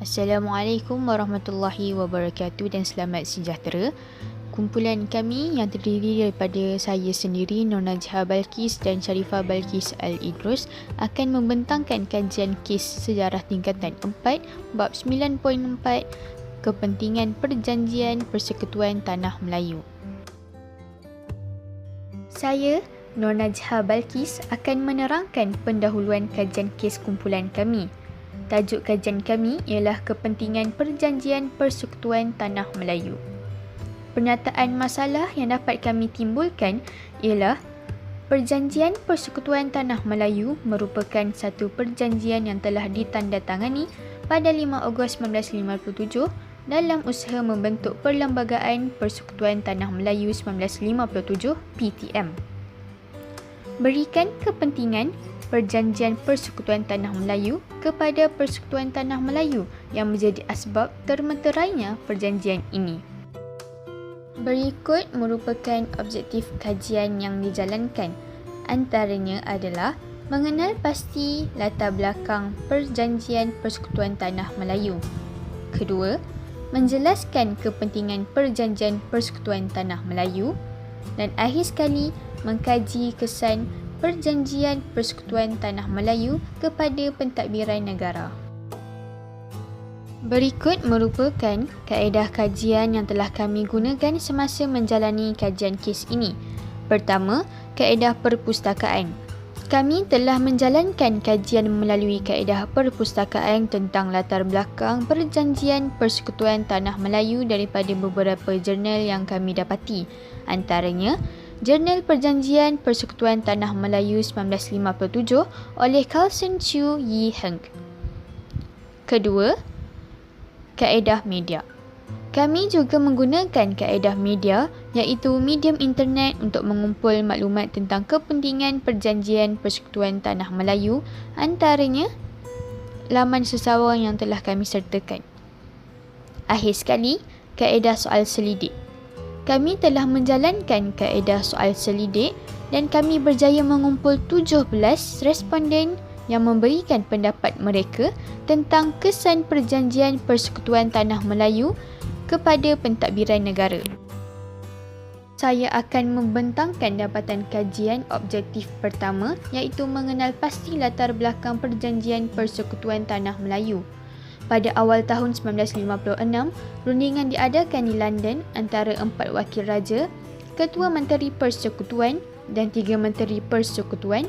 Assalamualaikum warahmatullahi wabarakatuh dan selamat sejahtera. Kumpulan kami yang terdiri daripada saya sendiri, Nona Najha Balkis dan Sharifah Balkis Al-Idrus akan membentangkan kajian kes sejarah tingkatan 4 bab 9.4 Kepentingan Perjanjian Persekutuan Tanah Melayu. Saya, Nona Najha Balkis, akan menerangkan pendahuluan kajian kes kumpulan kami. Tajuk kajian kami ialah Kepentingan Perjanjian Persekutuan Tanah Melayu. Pernyataan masalah yang dapat kami timbulkan ialah Perjanjian Persekutuan Tanah Melayu merupakan satu perjanjian yang telah ditandatangani pada 5 Ogos 1957 dalam usaha membentuk Perlembagaan Persekutuan Tanah Melayu 1957 PTM. Berikan kepentingan Perjanjian Persekutuan Tanah Melayu kepada Persekutuan Tanah Melayu yang menjadi asbab termeterainya perjanjian ini. Berikut merupakan objektif kajian yang dijalankan. Antaranya adalah mengenal pasti latar belakang Perjanjian Persekutuan Tanah Melayu. Kedua, menjelaskan kepentingan Perjanjian Persekutuan Tanah Melayu. Dan akhir sekali, mengkaji kesan Perjanjian Persekutuan Tanah Melayu kepada pentadbiran negara. Berikut merupakan kaedah kajian yang telah kami gunakan semasa menjalani kajian kes ini. Pertama, kaedah perpustakaan. Kami telah menjalankan kajian melalui kaedah perpustakaan tentang latar belakang Perjanjian Persekutuan Tanah Melayu daripada beberapa jurnal yang kami dapati. Antaranya, Jurnal Perjanjian Persekutuan Tanah Melayu 1957 oleh Carlson Chu Yi Heng. Kedua, kaedah media. Kami juga menggunakan kaedah media iaitu medium internet untuk mengumpul maklumat tentang kepentingan Perjanjian Persekutuan Tanah Melayu, antaranya laman sesawang yang telah kami sertakan. Akhir sekali, kaedah soal selidik. Kami telah menjalankan kaedah soal selidik dan kami berjaya mengumpul 17 responden yang memberikan pendapat mereka tentang kesan Perjanjian Persekutuan Tanah Melayu kepada pentadbiran negara. Saya akan membentangkan dapatan kajian objektif pertama iaitu mengenal pasti latar belakang Perjanjian Persekutuan Tanah Melayu. Pada awal tahun 1956, rundingan diadakan di London antara 4 wakil raja, Ketua Menteri Persekutuan dan 3 Menteri Persekutuan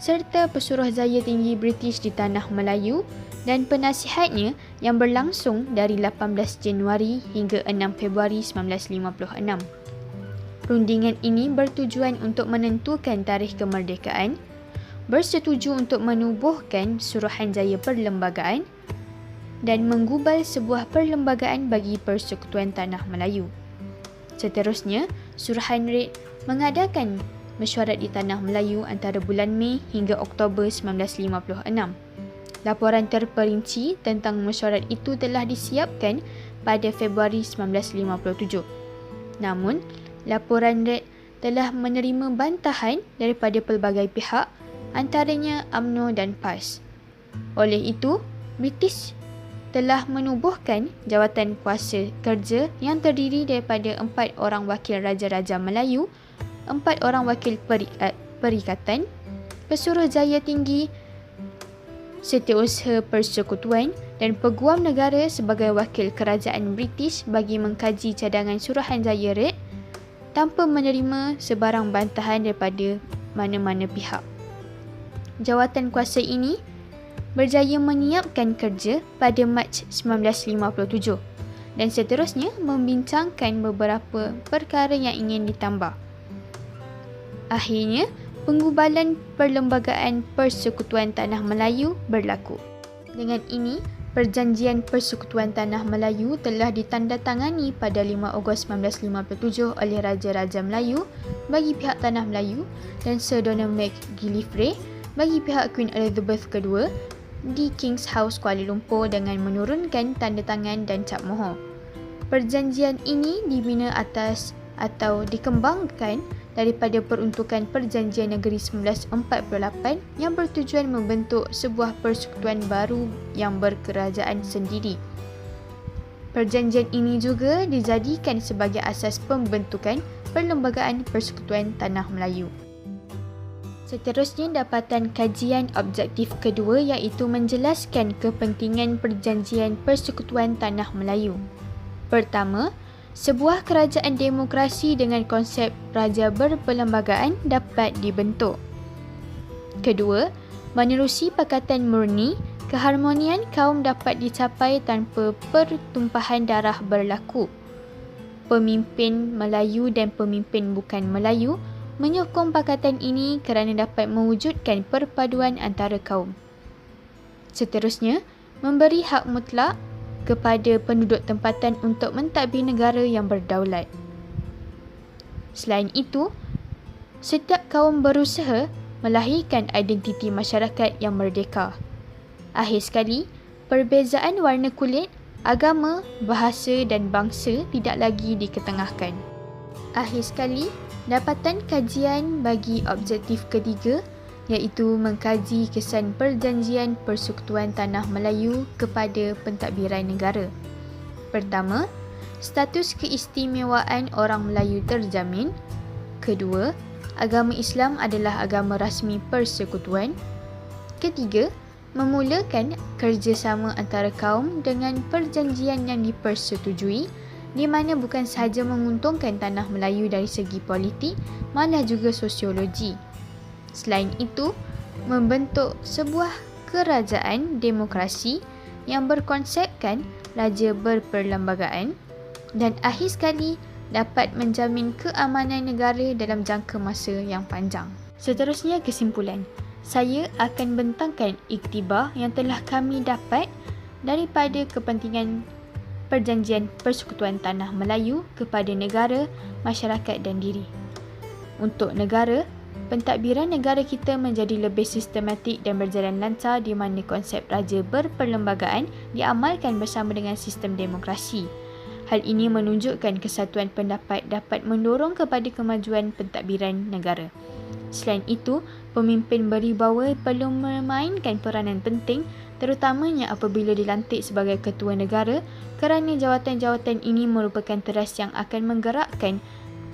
serta Pesuruhjaya Tinggi British di Tanah Melayu dan penasihatnya yang berlangsung dari 18 Januari hingga 6 Februari 1956. Rundingan ini bertujuan untuk menentukan tarikh kemerdekaan, bersetuju untuk menubuhkan Suruhanjaya Perlembagaan dan menggubal sebuah perlembagaan bagi Persekutuan Tanah Melayu. Seterusnya, Suruhanred mengadakan mesyuarat di Tanah Melayu antara bulan Mei hingga Oktober 1956. Laporan terperinci tentang mesyuarat itu telah disiapkan pada Februari 1957. Namun, laporan Red telah menerima bantahan daripada pelbagai pihak, antaranya UMNO dan PAS. Oleh itu, British telah menubuhkan jawatan kuasa kerja yang terdiri daripada 4 orang wakil Raja-Raja Melayu, 4 orang wakil perikatan, Pesuruhjaya Tinggi, Setiausaha Persekutuan dan Peguam Negara sebagai wakil kerajaan British bagi mengkaji cadangan Suruhanjaya Red tanpa menerima sebarang bantahan daripada mana-mana pihak. Jawatan kuasa ini berjaya menyiapkan kerja pada Mac 1957 dan seterusnya membincangkan beberapa perkara yang ingin ditambah. Akhirnya, penggubalan Perlembagaan Persekutuan Tanah Melayu berlaku. Dengan ini, Perjanjian Persekutuan Tanah Melayu telah ditandatangani pada 5 Ogos 1957 oleh Raja-Raja Melayu bagi pihak Tanah Melayu dan Sir Donald McGillivray bagi pihak Queen Elizabeth II di King's House Kuala Lumpur dengan menurunkan tanda tangan dan cap mohon. Perjanjian ini dibina atas atau dikembangkan daripada peruntukan Perjanjian Negeri 1948 yang bertujuan membentuk sebuah persekutuan baru yang berkerajaan sendiri. Perjanjian ini juga dijadikan sebagai asas pembentukan Perlembagaan Persekutuan Tanah Melayu. Seterusnya, dapatan kajian objektif kedua iaitu menjelaskan kepentingan Perjanjian Persekutuan Tanah Melayu. Pertama, sebuah kerajaan demokrasi dengan konsep raja berperlembagaan dapat dibentuk. Kedua, menerusi Pakatan Murni, keharmonian kaum dapat dicapai tanpa pertumpahan darah berlaku. Pemimpin Melayu dan pemimpin bukan Melayu menyokong pakatan ini kerana dapat mewujudkan perpaduan antara kaum. Seterusnya, memberi hak mutlak kepada penduduk tempatan untuk mentadbir negara yang berdaulat. Selain itu, setiap kaum berusaha melahirkan identiti masyarakat yang merdeka. Akhir sekali, perbezaan warna kulit, agama, bahasa dan bangsa tidak lagi diketengahkan. Akhir sekali, dapatan kajian bagi objektif ketiga iaitu mengkaji kesan Perjanjian Persekutuan Tanah Melayu kepada pentadbiran negara. Pertama, status keistimewaan orang Melayu terjamin. Kedua, agama Islam adalah agama rasmi persekutuan. Ketiga, memulakan kerjasama antara kaum dengan perjanjian yang dipersetujui, di mana bukan sahaja menguntungkan tanah Melayu dari segi politik, malah juga sosiologi. Selain itu, membentuk sebuah kerajaan demokrasi yang berkonsepkan raja berperlembagaan, dan akhir sekali dapat menjamin keamanan negara dalam jangka masa yang panjang. Seterusnya, kesimpulan. Saya akan bentangkan iktibar yang telah kami dapat daripada kepentingan Perjanjian Persekutuan Tanah Melayu kepada negara, masyarakat dan diri. Untuk negara, pentadbiran negara kita menjadi lebih sistematik dan berjalan lancar di mana konsep raja berperlembagaan diamalkan bersama dengan sistem demokrasi. Hal ini menunjukkan kesatuan pendapat dapat mendorong kepada kemajuan pentadbiran negara. Selain itu, pemimpin beribawa perlu memainkan peranan penting terutamanya apabila dilantik sebagai ketua negara kerana jawatan-jawatan ini merupakan teras yang akan menggerakkan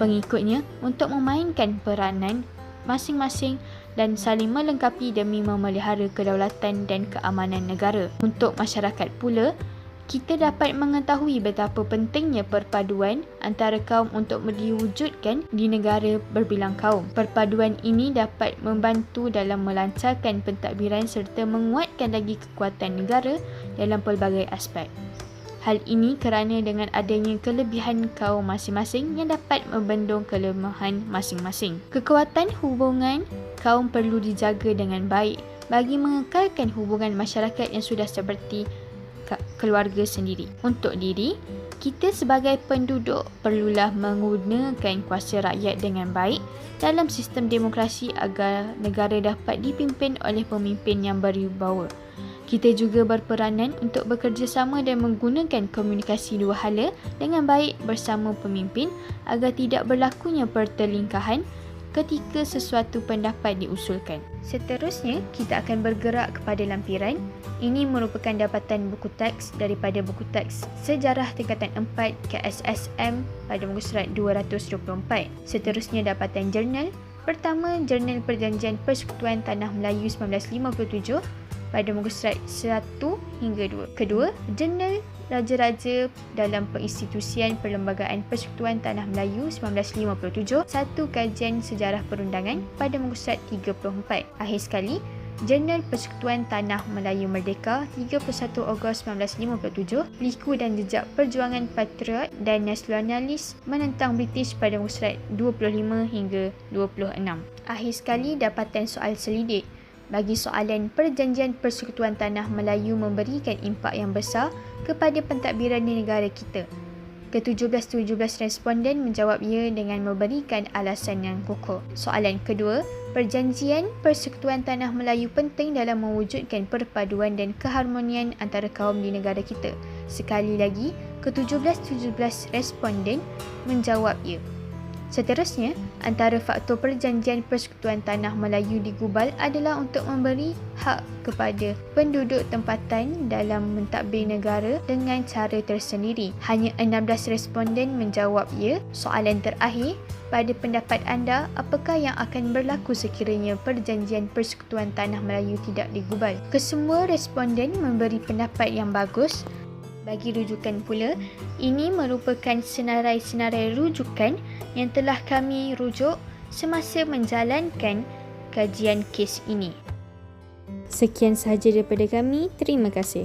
pengikutnya untuk memainkan peranan masing-masing dan saling melengkapi demi memelihara kedaulatan dan keamanan negara. Untuk masyarakat pula, kita dapat mengetahui betapa pentingnya perpaduan antara kaum untuk diwujudkan di negara berbilang kaum. Perpaduan ini dapat membantu dalam melancarkan pentadbiran serta menguatkan lagi kekuatan negara dalam pelbagai aspek. Hal ini kerana dengan adanya kelebihan kaum masing-masing yang dapat membendung kelemahan masing-masing. Kekuatan hubungan kaum perlu dijaga dengan baik bagi mengekalkan hubungan masyarakat yang sudah seperti keluarga sendiri. Untuk diri, kita sebagai penduduk perlulah menggunakan kuasa rakyat dengan baik dalam sistem demokrasi agar negara dapat dipimpin oleh pemimpin yang berwibawa. Kita juga berperanan untuk bekerjasama dan menggunakan komunikasi dua hala dengan baik bersama pemimpin agar tidak berlakunya pertelingkahan ketika sesuatu pendapat diusulkan. Seterusnya, kita akan bergerak kepada lampiran. Ini merupakan dapatan buku teks daripada buku teks Sejarah Tingkatan 4 KSSM pada muka surat 224. Seterusnya, dapatan jurnal. Pertama, Jurnal Perjanjian Persekutuan Tanah Melayu 1957 pada muka surat 1 hingga 2. Kedua, Jurnal Raja-Raja dalam Penginstitusian Perlembagaan Persekutuan Tanah Melayu 1957, satu kajian sejarah perundangan pada muka surat 34. Akhir sekali, Jurnal Persekutuan Tanah Melayu Merdeka 31 Ogos 1957, liku dan jejak perjuangan patriot dan nasionalis menentang British pada muka surat 25 hingga 26. Akhir sekali, dapatan soal selidik. Bagi soalan Perjanjian Persekutuan Tanah Melayu memberikan impak yang besar kepada pentadbiran di negara kita. Ke-17 responden menjawab ya dengan memberikan alasan yang kokoh. Soalan kedua, Perjanjian Persekutuan Tanah Melayu penting dalam mewujudkan perpaduan dan keharmonian antara kaum di negara kita. Sekali lagi, ke-17 responden menjawab ya. Seterusnya, antara faktor perjanjian Persekutuan Tanah Melayu di Gubal adalah untuk memberi hak kepada penduduk tempatan dalam mentadbir negara dengan cara tersendiri. Hanya 16 responden menjawab ya. Soalan terakhir, pada pendapat anda, apakah yang akan berlaku sekiranya perjanjian Persekutuan Tanah Melayu tidak digubal? Kesemua responden memberi pendapat yang bagus. Bagi rujukan pula, ini merupakan senarai-senarai rujukan yang telah kami rujuk semasa menjalankan kajian kes ini. Sekian sahaja daripada kami. Terima kasih.